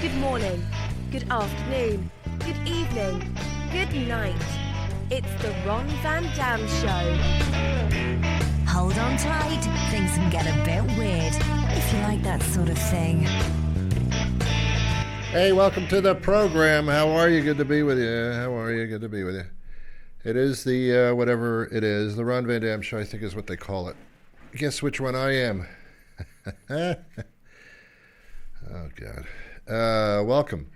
Good morning, good afternoon, good evening, good night. It's the Ron Van Dam Show. Hold on tight, things can get a bit weird, if you like that sort of thing. Hey, welcome to the program. How are you? Good to be with you. How are you? Good to be with you. It is the, whatever it is, the Ron Van Dam Show, I think is what they call it. Guess which one I am. Oh, God. Welcome.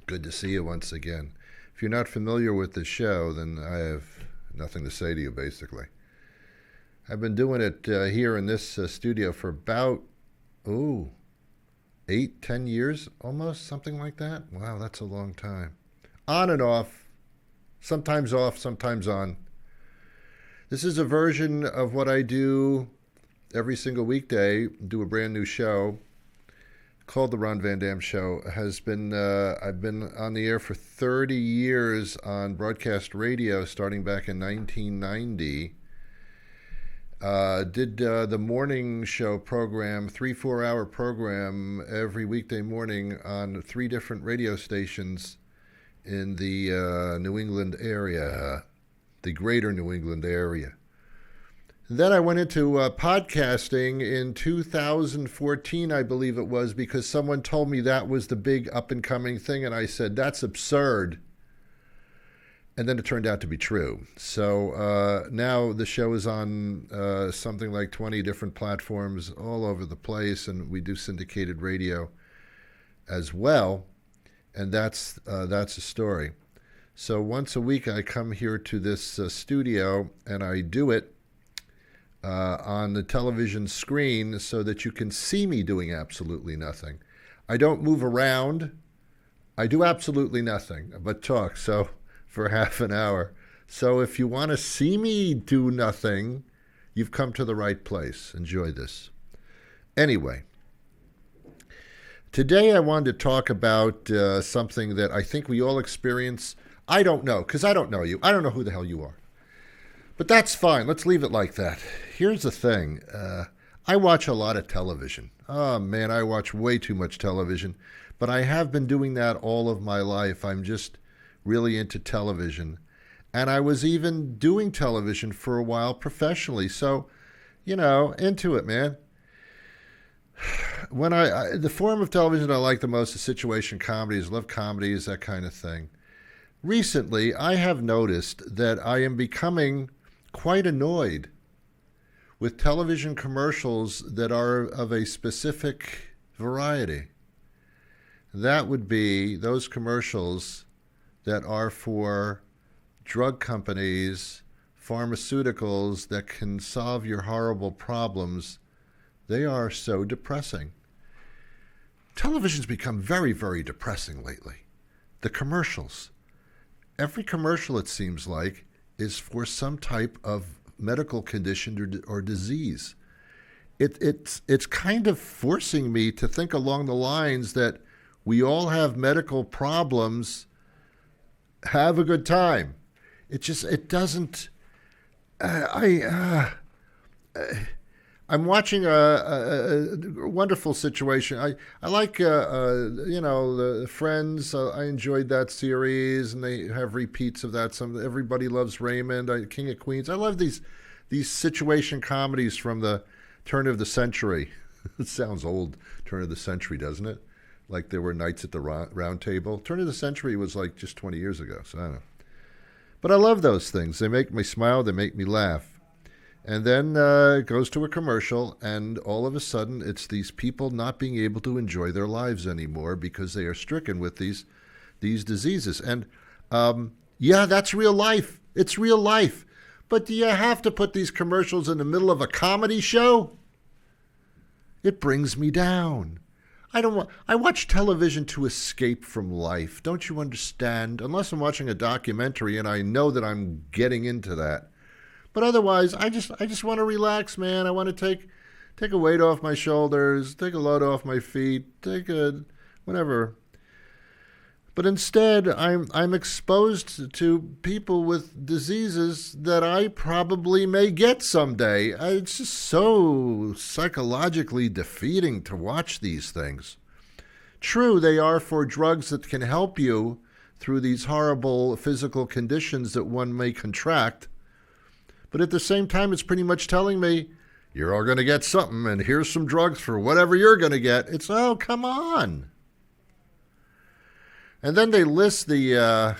Good to see you once again. If you're not familiar with the show, then I have nothing to say to you, basically. I've been doing it here in this studio for about, 8-10 years almost, something like that. Wow, that's a long time. On and off, sometimes on. This is a version of what I do every single weekday, do a brand new show called The Ron Van Dam Show. I've been on the air for 30 years on broadcast radio starting back in 1990. Did the morning show program, 3-4 hour program every weekday morning on 3 different radio stations in the New England area, the greater New England area. Then I went into podcasting in 2014, I believe it was, because someone told me that was the big up-and-coming thing, and I said, that's absurd. And then it turned out to be true. So now the show is on something like 20 different platforms all over the place, and we do syndicated radio as well, and that's a story. So once a week I come here to this studio, and I do it on the television screen so that you can see me doing absolutely nothing. I don't move around. I do absolutely nothing but talk for half an hour. So if you want to see me do nothing, you've come to the right place. Enjoy this. Anyway, today I wanted to talk about something that I think we all experience. I don't know, because I don't know you. I don't know who the hell you are. But that's fine. Let's leave it like that. Here's the thing. I watch a lot of television. Oh, man, I watch way too much television. But I have been doing that all of my life. I'm just really into television. And I was even doing television for a while professionally. So, into it, man. When the form of television I like the most is situation comedies. Love comedies, that kind of thing. Recently, I have noticed that I am becoming quite annoyed with television commercials that are of a specific variety. That would be those commercials that are for drug companies, pharmaceuticals that can solve your horrible problems. They are so depressing. Television's become very, very depressing lately. The commercials. Every commercial, it seems like, is for some type of medical condition or disease. It's kind of forcing me to think along the lines that we all have medical problems. Have a good time. It doesn't. I'm watching a wonderful situation. I like the Friends. I enjoyed that series, and they have repeats of that. Everybody Loves Raymond, King of Queens. I love these situation comedies from the turn of the century. It sounds old, turn of the century, doesn't it? Like there were Knights at the Round Table. Turn of the century was like just 20 years ago. So I don't know. But I love those things. They make me smile. They make me laugh. And then it goes to a commercial, and all of a sudden it's these people not being able to enjoy their lives anymore because they are stricken with these diseases. And that's real life. It's real life. But do you have to put these commercials in the middle of a comedy show? It brings me down. I watch television to escape from life. Don't you understand? Unless I'm watching a documentary and I know that I'm getting into that. But otherwise, I just want to relax, man. I want to take a weight off my shoulders, take a load off my feet, take a whatever. But instead, I'm exposed to people with diseases that I probably may get someday. It's just so psychologically defeating to watch these things. True, they are for drugs that can help you through these horrible physical conditions that one may contract. But at the same time, it's pretty much telling me, you're all going to get something, and here's some drugs for whatever you're going to get. It's, oh, come on. And then they list the,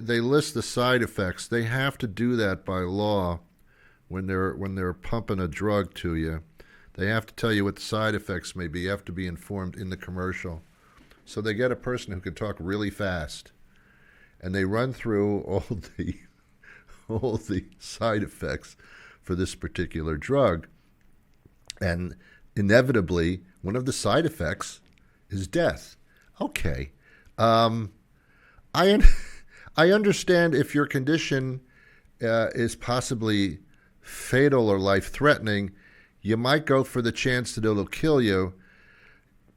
they list the side effects. They have to do that by law when they're pumping a drug to you. They have to tell you what the side effects may be. You have to be informed in the commercial. So they get a person who can talk really fast, and they run through all the side effects for this particular drug. And inevitably, one of the side effects is death. Okay. I understand if your condition is possibly fatal or life-threatening, you might go for the chance that it'll kill you,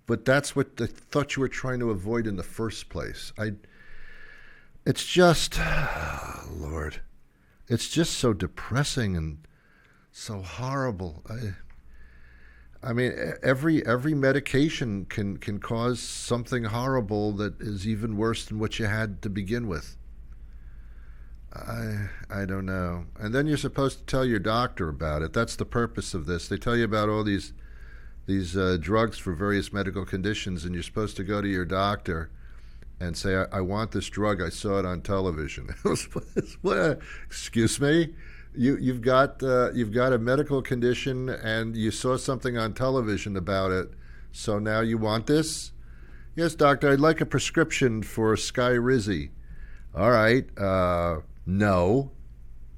but that's what I thought you were trying to avoid in the first place. It's just, Lord, it's just so depressing and so horrible. I mean, every medication can cause something horrible that is even worse than what you had to begin with. I don't know. And then you're supposed to tell your doctor about it. That's the purpose of this. They tell you about all these drugs for various medical conditions, and you're supposed to go to your doctor and say, I want this drug. I saw it on television. Excuse me? You've got a medical condition and you saw something on television about it, so now you want this? Yes, doctor, I'd like a prescription for Skyrizi. All right. No.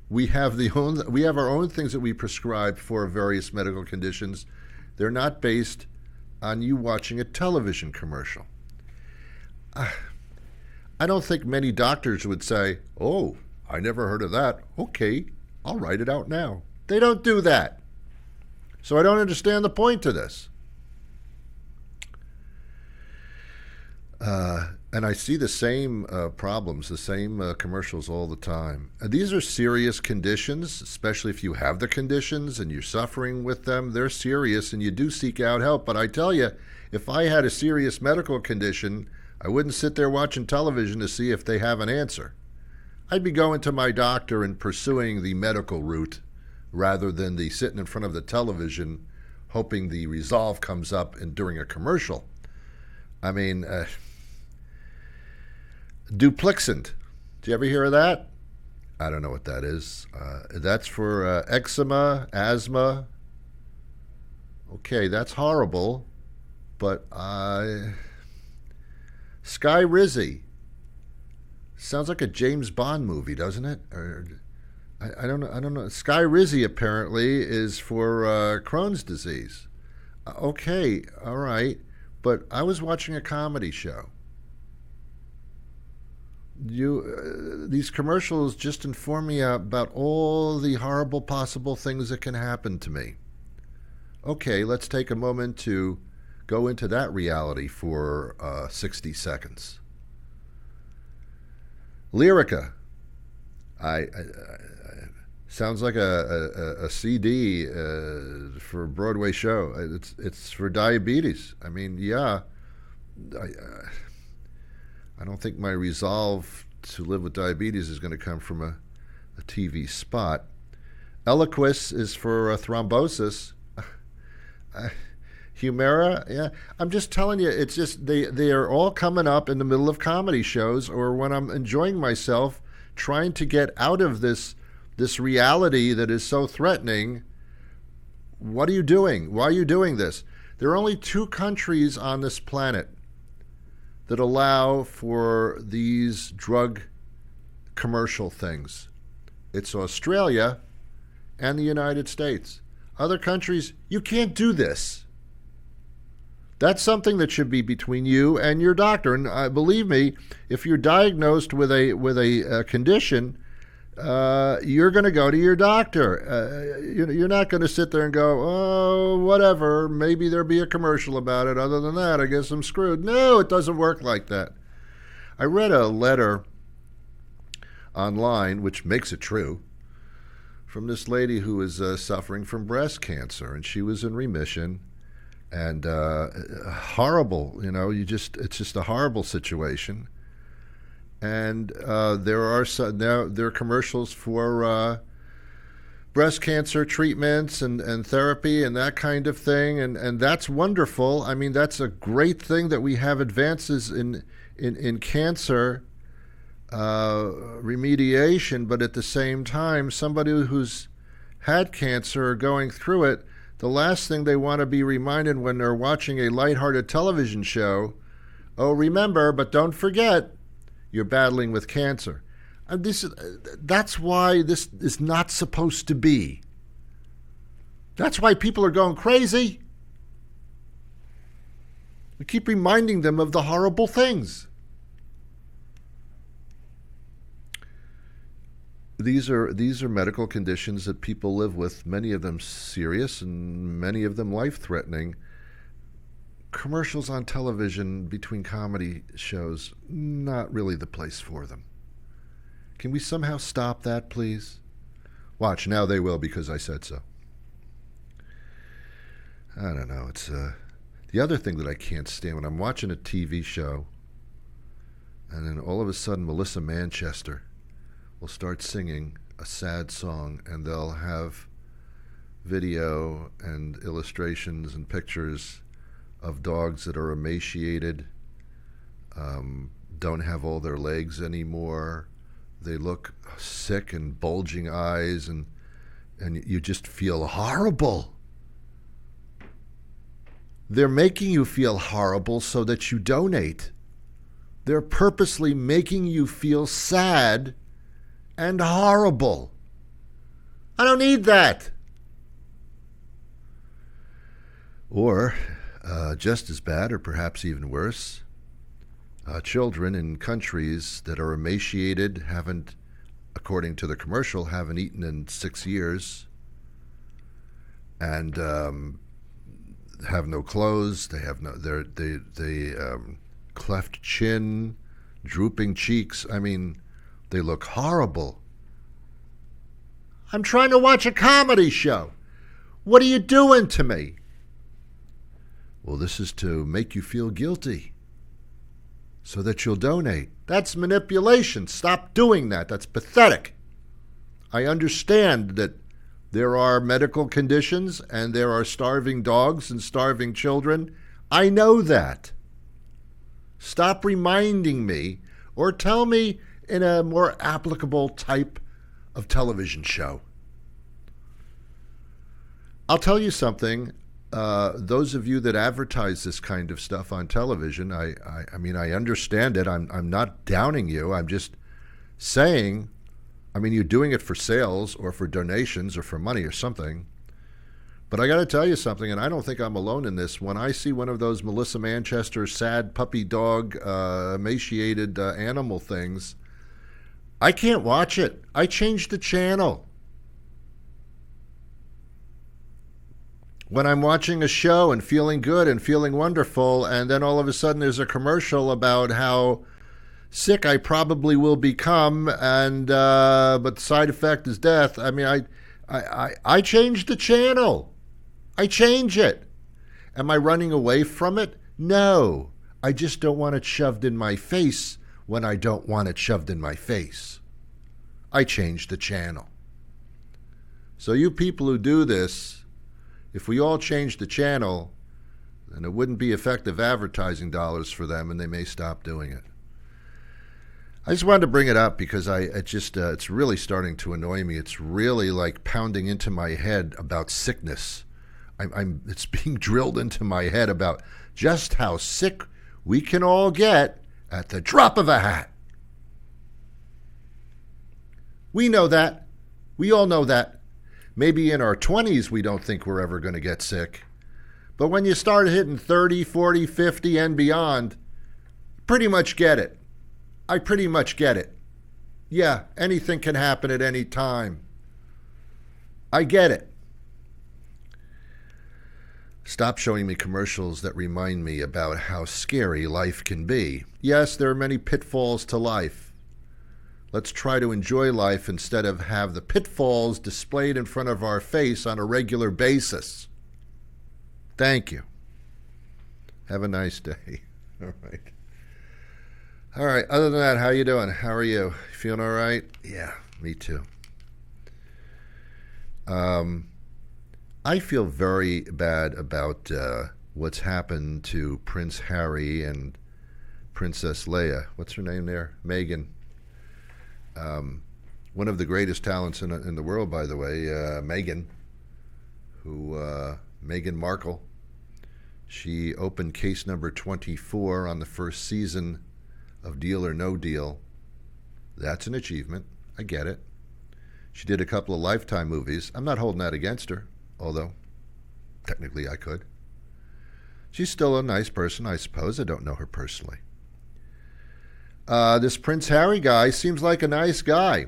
We have our own things that we prescribe for various medical conditions. They're not based on you watching a television commercial. I don't think many doctors would say, oh, I never heard of that. Okay, I'll write it out now. They don't do that. So I don't understand the point to this. And I see the same problems, the same commercials all the time. These are serious conditions, especially if you have the conditions and you're suffering with them. They're serious and you do seek out help. But I tell you, if I had a serious medical condition, I wouldn't sit there watching television to see if they have an answer. I'd be going to my doctor and pursuing the medical route rather than the sitting in front of the television hoping the resolve comes up during a commercial. I mean, Dupixent. Did you ever hear of that? I don't know what that is. That's for eczema, asthma. Okay, that's horrible. But Skyrizi. Sounds like a James Bond movie, doesn't it? Or, I don't know. Skyrizi apparently is for Crohn's disease. Okay, all right. But I was watching a comedy show. These commercials just inform me about all the horrible possible things that can happen to me. Okay, let's take a moment to go into that reality for 60 seconds. Lyrica. I sounds like a CD for a Broadway show. It's for diabetes. I mean, yeah. I don't think my resolve to live with diabetes is going to come from a TV spot. Eliquis is for thrombosis. Humira, yeah. I'm just telling you, it's just they are all coming up in the middle of comedy shows or when I'm enjoying myself, trying to get out of this reality that is so threatening. What are you doing? Why are you doing this? There are only 2 countries on this planet that allow for these drug commercial things. It's Australia and the United States. Other countries, you can't do this. That's something that should be between you and your doctor. And believe me, if you're diagnosed with a condition, you're going to go to your doctor. You're not going to sit there and go, oh, whatever, maybe there'll be a commercial about it. Other than that, I guess I'm screwed. No, it doesn't work like that. I read a letter online, which makes it true, from this lady who was suffering from breast cancer, and she was in remission. and horrible. It's just a horrible situation. And there are commercials for breast cancer treatments and therapy and that kind of thing, and that's wonderful. I mean, that's a great thing that we have advances in cancer remediation, but at the same time, somebody who's had cancer or going through it, the last thing they want to be reminded when they're watching a lighthearted television show, oh, remember, but don't forget, you're battling with cancer. And that's why this is not supposed to be. That's why people are going crazy. We keep reminding them of the horrible things. These are medical conditions that people live with, many of them serious and many of them life-threatening. Commercials on television between comedy shows, not really the place for them. Can we somehow stop that, please? Watch, now they will because I said so. I don't know. It's the other thing that I can't stand when I'm watching a TV show and then all of a sudden Melissa Manchester will start singing a sad song and they'll have video and illustrations and pictures of dogs that are emaciated, don't have all their legs anymore. They look sick and bulging eyes, and you just feel horrible. They're making you feel horrible so that you donate. They're purposely making you feel sad and horrible. I don't need that. Or, just as bad, or perhaps even worse, children in countries that are emaciated, according to the commercial, haven't eaten in 6 years, and have no clothes. They have cleft chin, drooping cheeks. I mean, they look horrible. I'm trying to watch a comedy show. What are you doing to me? Well, this is to make you feel guilty so that you'll donate. That's manipulation. Stop doing that. That's pathetic. I understand that there are medical conditions and there are starving dogs and starving children. I know that. Stop reminding me, or tell me in a more applicable type of television show. I'll tell you something. Those of you that advertise this kind of stuff on television, I mean, I understand it. I'm not downing you. I'm just saying, I mean, you're doing it for sales or for donations or for money or something. But I got to tell you something, and I don't think I'm alone in this. When I see one of those Melissa Manchester sad puppy dog, emaciated animal things, I can't watch it. I change the channel. When I'm watching a show and feeling good and feeling wonderful, and then all of a sudden there's a commercial about how sick I probably will become, and but the side effect is death. I mean, I change the channel. I change it. Am I running away from it? No. I just don't want it shoved in my face when I don't want it shoved in my face. I change the channel. So you people who do this, if we all change the channel, then it wouldn't be effective advertising dollars for them, and they may stop doing it. I just wanted to bring it up because it's really starting to annoy me. It's really like pounding into my head about sickness. It's being drilled into my head about just how sick we can all get at the drop of a hat. We know that. We all know that. Maybe in our 20s we don't think we're ever going to get sick. But when you start hitting 30, 40, 50 and beyond, pretty much get it. I pretty much get it. Yeah, anything can happen at any time. I get it. Stop showing me commercials that remind me about how scary life can be. Yes, there are many pitfalls to life. Let's try to enjoy life instead of have the pitfalls displayed in front of our face on a regular basis. Thank you. Have a nice day. All right. All right. Other than that, how you doing? How are you? Feeling all right? Yeah, me too. I feel very bad about what's happened to Prince Harry and Princess Leia. What's her name there? Meghan. One of the greatest talents in the world, by the way, Meghan, Meghan Markle. She opened case number 24 on the first season of Deal or No Deal. That's an achievement. I get it. She did a couple of Lifetime movies. I'm not holding that against her, although technically I could. She's still a nice person, I suppose. I don't know her personally. This Prince Harry guy seems like a nice guy.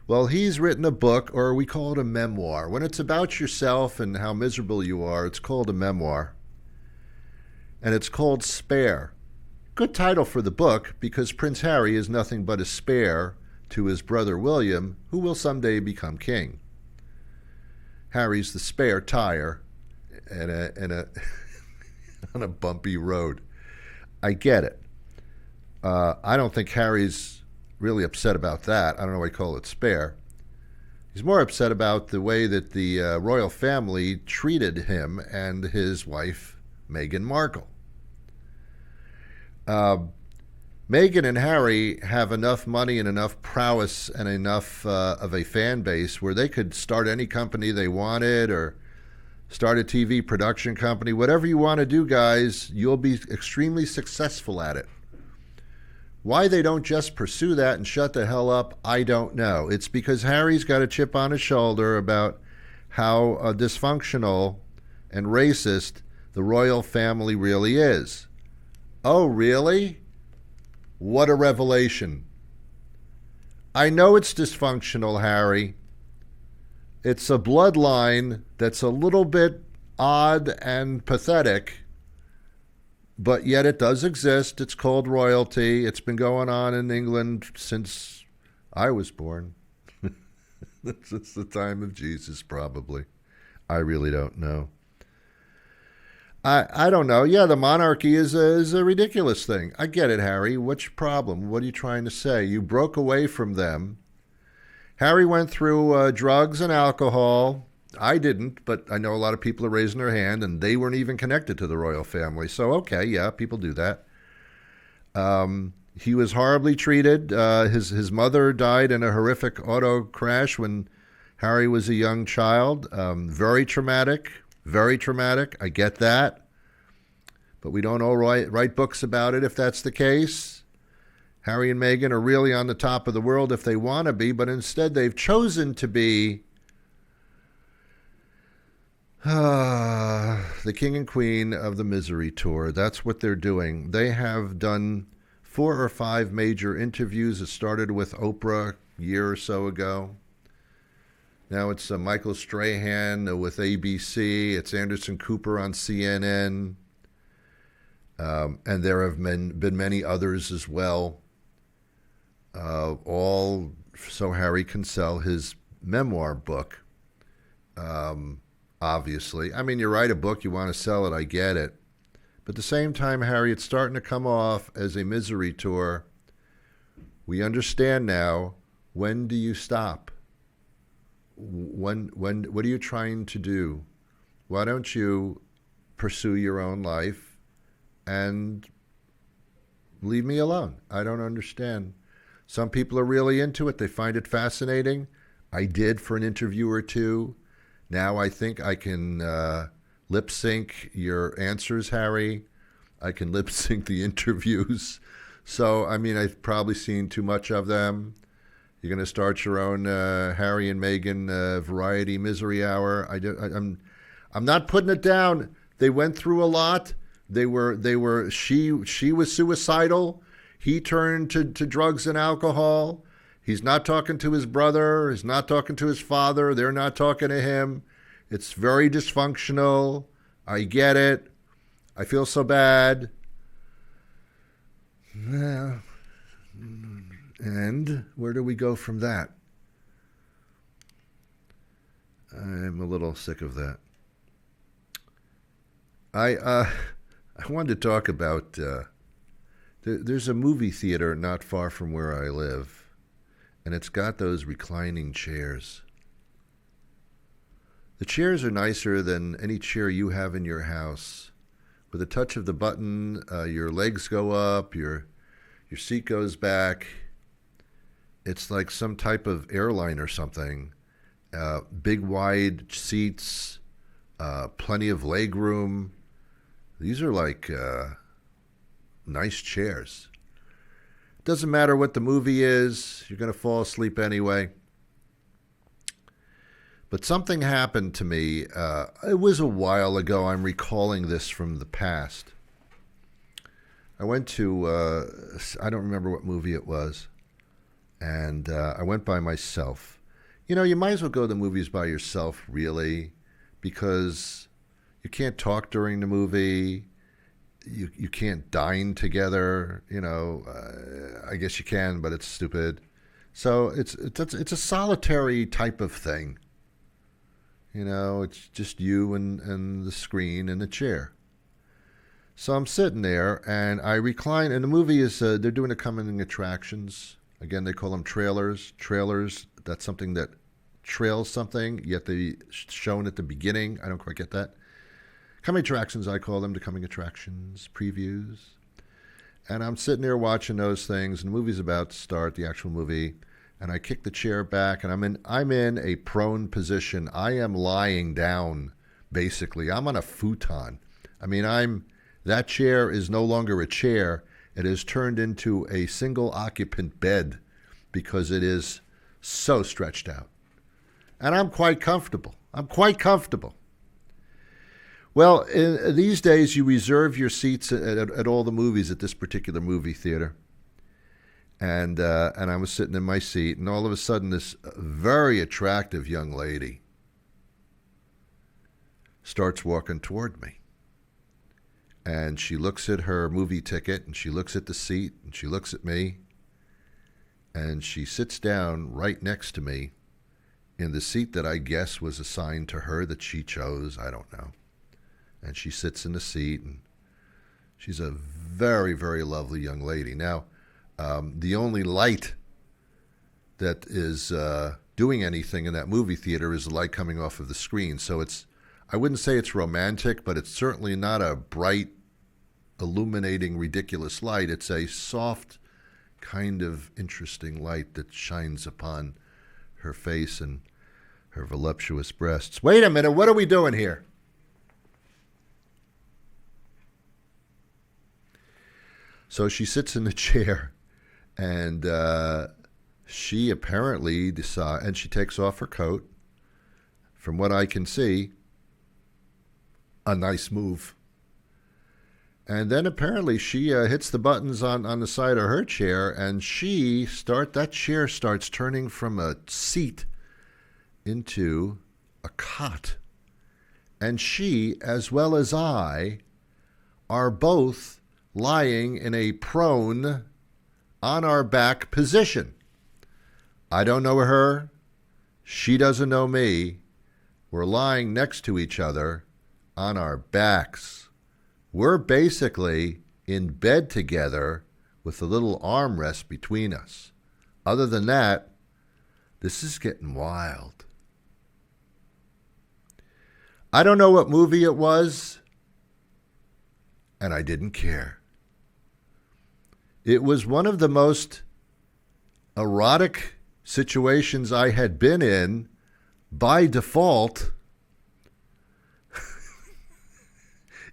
Well, he's written a book, or we call it a memoir. When it's about yourself and how miserable you are, it's called a memoir. And it's called Spare. Good title for the book, because Prince Harry is nothing but a spare to his brother William, who will someday become king. Harry's the spare tire on a bumpy road. I get it. I don't think Harry's really upset about that. I don't know why you call it spare. He's more upset about the way that the royal family treated him and his wife, Meghan Markle. Meghan and Harry have enough money and enough prowess and enough of a fan base where they could start any company they wanted or start a TV production company. Whatever you want to do, guys, you'll be extremely successful at it. Why they don't just pursue that and shut the hell up, I don't know. It's because Harry's got a chip on his shoulder about how dysfunctional and racist the royal family really is. Oh, really? What a revelation. I know it's dysfunctional, Harry. It's a bloodline that's a little bit odd and pathetic, but yet it does exist. It's called royalty. It's been going on in England since I was born. Since the time of Jesus, probably. I really don't know. I don't know. Yeah, the monarchy is a ridiculous thing. I get it, Harry. What's your problem? What are you trying to say? You broke away from them. Harry went through drugs and alcohol. I didn't, but I know a lot of people are raising their hand, and they weren't even connected to the royal family. So, okay, yeah, people do that. He was horribly treated. His mother died in a horrific auto crash when Harry was a young child. Very traumatic. Very traumatic. I get that. But we don't all write books about it if that's the case. Harry and Meghan are really on the top of the world if they want to be, but instead they've chosen to be the king and queen of the misery tour. That's what they're doing. They have done 4 or 5 major interviews. It started with Oprah a year or so ago. Now it's Michael Strahan with ABC. It's Anderson Cooper on CNN. And there have been many others as well. All so Harry can sell his memoir book. Obviously. I mean, you write a book, you want to sell it, I get it. But at the same time, Harry, it's starting to come off as a misery tour. We understand now. When do you stop? What are you trying to do? Why don't you pursue your own life and leave me alone? I don't understand. Some people are really into it. They find it fascinating. I did for an interview or two. Now I think I can lip sync your answers, Harry. I can lip sync the interviews. So, I mean, I've probably seen too much of them. You're going to start your own Harry and Meghan variety misery hour. I'm not putting it down. They went through a lot. She was suicidal. He turned to drugs and alcohol. He's not talking to his brother. He's not talking to his father. They're not talking to him. It's very dysfunctional. I get it. I feel so bad. Yeah. And where do we go from that? I'm a little sick of that. I wanted to talk about. There's a movie theater not far from where I live, and it's got those reclining chairs. The chairs are nicer than any chair you have in your house. With a touch of the button, your legs go up, your seat goes back. It's like some type of airline or something. Big wide seats, plenty of leg room. These are like nice chairs. Doesn't matter what the movie is, you're going to fall asleep anyway. But something happened to me. It was a while ago. I'm recalling this from the past. I went to, I don't remember what movie it was, and I went by myself. You know, you might as well go to the movies by yourself, really, because you can't talk during the movie. You can't dine together. You know, I guess you can, but it's stupid. So it's a solitary type of thing. You know, it's just you and the screen and the chair. So I'm sitting there, and I recline, and the movie is, they're doing the coming attractions. Again, they call them trailers. Trailers, that's something that trails something, yet they shown at the beginning. I don't quite get that. Coming attractions, I call them, the coming attractions, previews. And I'm sitting there watching those things, and the movie's about to start, the actual movie. And I kick the chair back, and I'm in a prone position. I am lying down, basically. I'm on a futon. I mean, that chair is no longer a chair. It has turned into a single occupant bed because it is so stretched out. And I'm quite comfortable. Well, these days you reserve your seats at all the movies at this particular movie theater. And I was sitting in my seat, and all of a sudden this very attractive young lady starts walking toward me. And she looks at her movie ticket, and she looks at the seat, and she looks at me, and she sits down right next to me in the seat that I guess was assigned to her that she chose. I don't know. And she sits in the seat, and she's a very, very lovely young lady. Now, the only light that is doing anything in that movie theater is the light coming off of the screen. So I wouldn't say it's romantic, but it's certainly not a bright, illuminating, ridiculous light. It's a soft, kind of interesting light that shines upon her face and her voluptuous breasts. Wait a minute, what are we doing here? So she sits in the chair, and she apparently decides, and she takes off her coat. From what I can see, a nice move. And then apparently she hits the buttons on the side of her chair, and that chair starts turning from a seat into a cot. And she, as well as I, are both lying in a prone, on our back position. I don't know her. She doesn't know me. We're lying next to each other on our backs. We're basically in bed together with a little armrest between us. Other than that, this is getting wild. I don't know what movie it was, and I didn't care. It was one of the most erotic situations I had been in by default.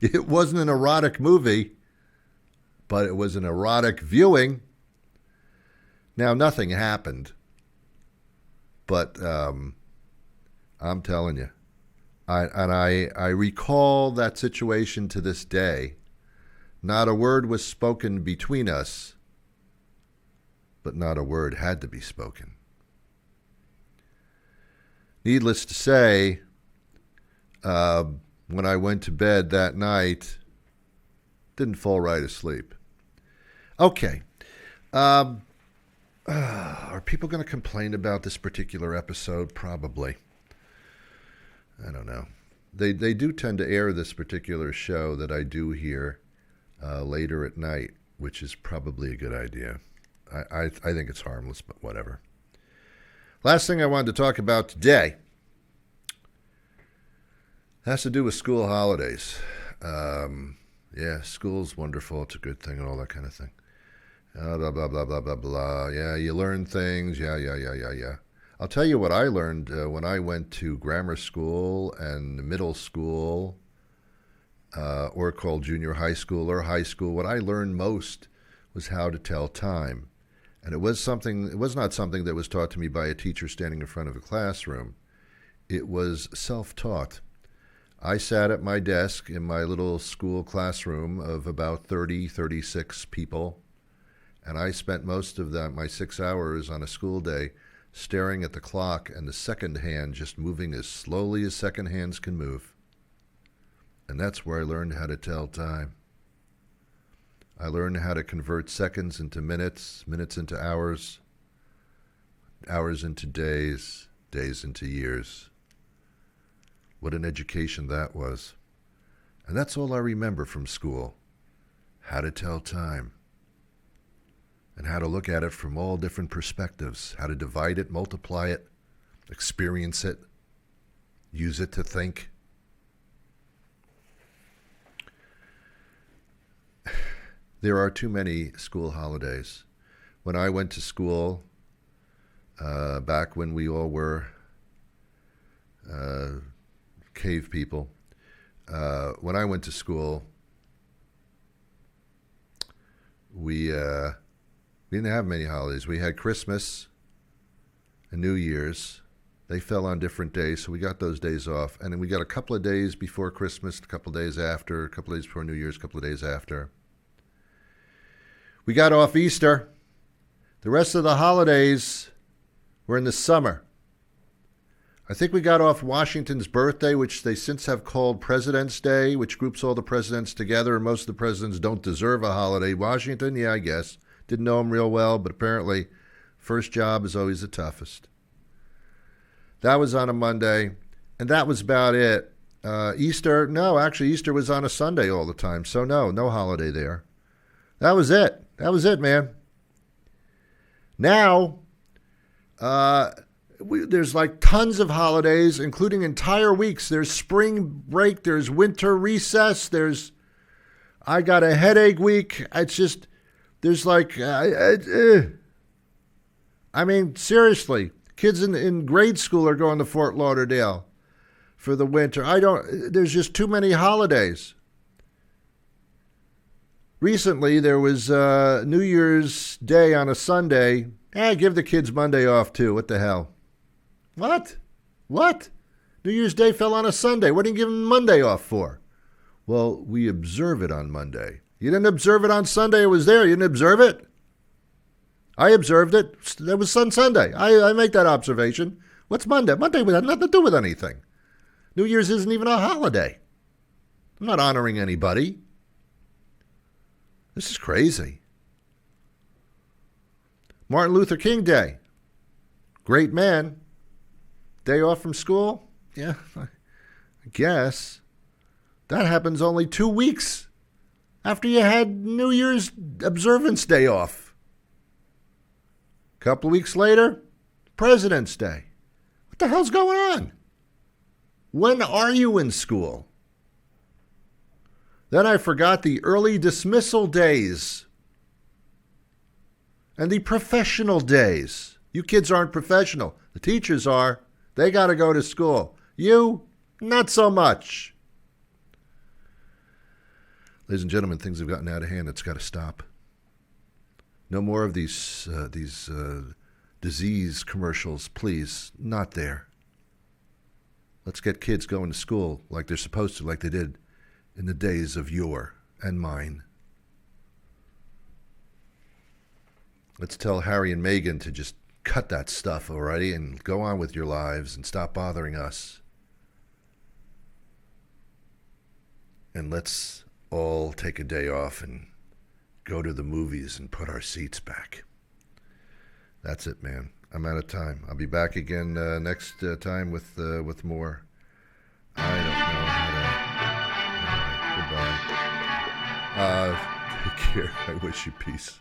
It wasn't an erotic movie, but it was an erotic viewing. Now, nothing happened, but I'm telling you, I recall that situation to this day. Not a word was spoken between us, but not a word had to be spoken. Needless to say, when I went to bed that night, didn't fall right asleep. Okay. Are people going to complain about this particular episode? Probably. I don't know. They do tend to air this particular show that I do here later at night, which is probably a good idea. I think it's harmless, but whatever. Last thing I wanted to talk about today has to do with school holidays. Yeah, school's wonderful. It's a good thing and all that kind of thing. Blah, blah, blah, blah, blah, blah. Yeah, you learn things. Yeah. I'll tell you what I learned when I went to grammar school and middle school, or called junior high school or high school. What I learned most was how to tell time. And it was not something that was taught to me by a teacher standing in front of a classroom. It was self-taught. I sat at my desk in my little school classroom of about 36 people, and I spent most of my 6 hours on a school day staring at the clock and the second hand just moving as slowly as second hands can move. And that's where I learned how to tell time. I learned how to convert seconds into minutes, minutes into hours, hours into days, days into years. What an education that was. And that's all I remember from school. How to tell time. And how to look at it from all different perspectives. How to divide it, multiply it, experience it, use it to think. There are too many school holidays. When I went to school, back when we all were cave people, when I went to school, we didn't have many holidays. We had Christmas and New Year's. They fell on different days, so we got those days off. And then we got a couple of days before Christmas, a couple of days after, a couple of days before New Year's, a couple of days after. We got off Easter. The rest of the holidays were in the summer. I think we got off Washington's birthday, which they since have called President's Day, which groups all the presidents together, and most of the presidents don't deserve a holiday. Washington, yeah, I guess. Didn't know him real well, but apparently first job is always the toughest. That was on a Monday, and that was about it. Easter was on a Sunday all the time, so no holiday there. That was it. That was it, man. Now, there's like tons of holidays, including entire weeks. There's spring break. There's winter recess. I got a headache week. It's just, there's like, I mean, seriously, kids in grade school are going to Fort Lauderdale for the winter. There's just too many holidays. Recently, there was New Year's Day on a Sunday. Give the kids Monday off, too. What the hell? What? New Year's Day fell on a Sunday. What are you giving Monday off for? Well, we observe it on Monday. You didn't observe it on Sunday. It was there. You didn't observe it? I observed it. It was Sunday. I make that observation. What's Monday? Monday had nothing to do with anything. New Year's isn't even a holiday. I'm not honoring anybody. This is crazy. Martin Luther King Day. Great man. Day off from school? Yeah, I guess. That happens only 2 weeks after you had New Year's observance day off. A couple of weeks later, President's Day. What the hell's going on? When are you in school? Then I forgot the early dismissal days and the professional days. You kids aren't professional. The teachers are. They got to go to school. You, not so much. Ladies and gentlemen, things have gotten out of hand. It's got to stop. No more of these disease commercials, please. Not there. Let's get kids going to school like they're supposed to, like they did in the days of yore and mine. Let's tell Harry and Meghan to just cut that stuff already and go on with your lives and stop bothering us. And let's all take a day off and go to the movies and put our seats back. That's it, man. I'm out of time. I'll be back again next time with more. I don't know how to... Goodbye. Take care. I wish you peace.